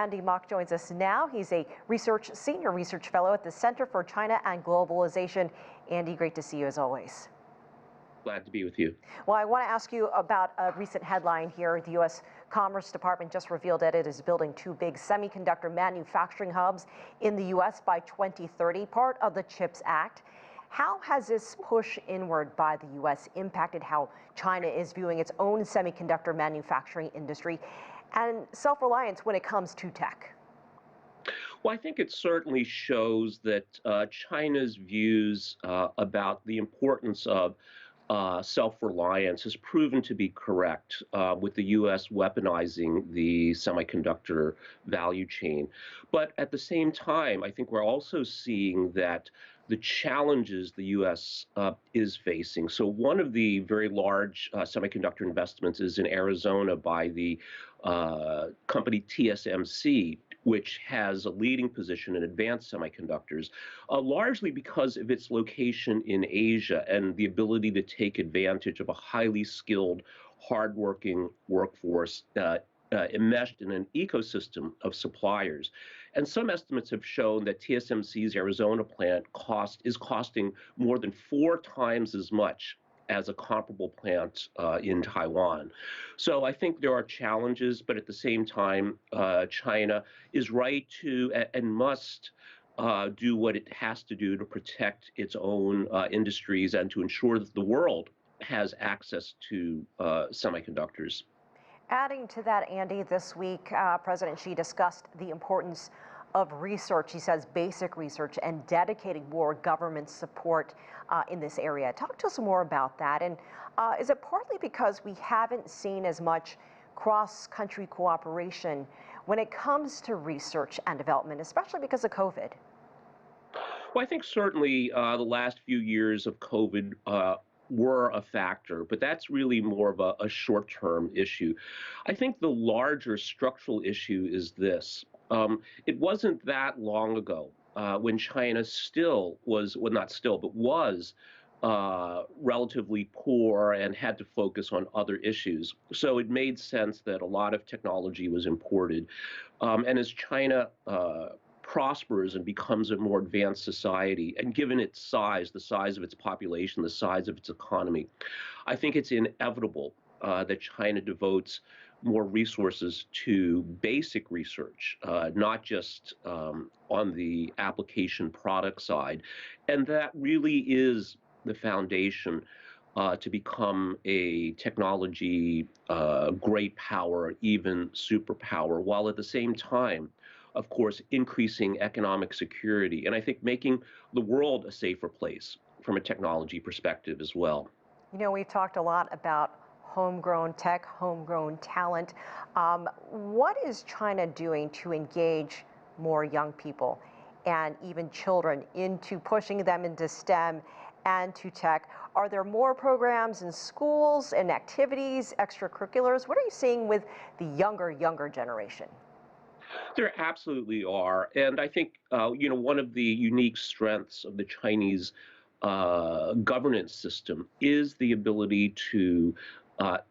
Andy Mok joins us now. He's a senior research fellow at the Center for China and Globalization. Andy, great to see you as always. Glad to be with you. Well, I want to ask you about a recent headline here. The U.S. Commerce Department just revealed that it is building 2 big semiconductor manufacturing hubs in the U.S. by 2030, part of the CHIPS Act. How has this push inward by the U.S. impacted how China is viewing its own semiconductor manufacturing industry and self-reliance when it comes to tech? Well, I think it certainly shows that China's views about the importance of self-reliance has proven to be correct, with the U.S. weaponizing the semiconductor value chain. But at the same time, I think we're also seeing that the challenges the U.S. Is facing. So one of the very large semiconductor investments is in Arizona by the company TSMC, which has a leading position in advanced semiconductors, largely because of its location in Asia and the ability to take advantage of a highly skilled, hardworking workforce enmeshed in an ecosystem of suppliers. And some estimates have shown that TSMC's Arizona plant is costing more than 4 times as much as a comparable plant in Taiwan. So I think there are challenges, but at the same time, China is right to and must do what it has to do to protect its own industries and to ensure that the world has access to semiconductors. Adding to that, Andy, this week, President Xi discussed the importance of research. He says basic research and dedicating more government support in this area. Talk to us more about that. And is it partly because we haven't seen as much cross-country cooperation when it comes to research and development, especially because of COVID? Well, I think certainly the last few years of COVID were a factor, but that's really more of a short-term issue. I think the larger structural issue is this. It wasn't that long ago when China still was, well, not still, but was relatively poor and had to focus on other issues. So it made sense that a lot of technology was imported. And as China prospers and becomes a more advanced society, and given its size, the size of its population, the size of its economy, I think it's inevitable that China devotes more resources to basic research, not just on the application product side. And that really is the foundation to become a technology great power, even superpower, while at the same time, of course, increasing economic security, and I think making the world a safer place from a technology perspective as well. You know, we've talked a lot about homegrown tech, homegrown talent. What is China doing to engage more young people and even children into pushing them into STEM and to tech? Are there more programs in schools and activities, extracurriculars? What are you seeing with the younger generation? There absolutely are. And I think, one of the unique strengths of the Chinese governance system is the ability to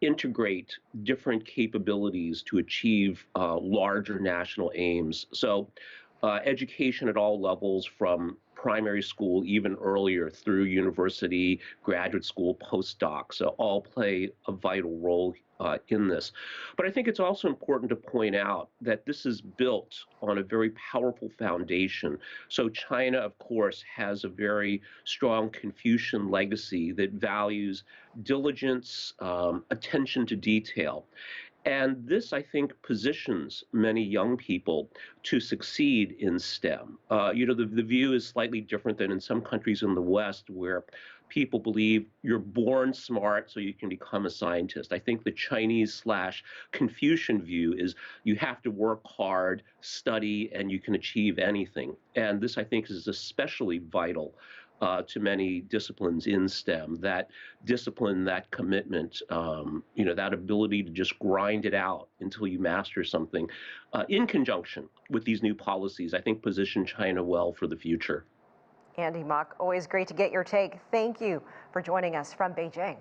integrate different capabilities to achieve larger national aims. So education at all levels, from primary school even earlier through university, graduate school, postdocs, all play a vital role in this. But I think it's also important to point out that this is built on a very powerful foundation. So China, of course, has a very strong Confucian legacy that values diligence, attention to detail. And this, I think, positions many young people to succeed in STEM. The view is slightly different than in some countries in the West, where people believe you're born smart so you can become a scientist. I think the Chinese/Confucian view is you have to work hard, study, and you can achieve anything. And this, I think, is especially vital to many disciplines in STEM, that discipline, that commitment, that ability to just grind it out until you master something, in conjunction with these new policies, I think position China well for the future. Andy Mok, always great to get your take. Thank you for joining us from Beijing.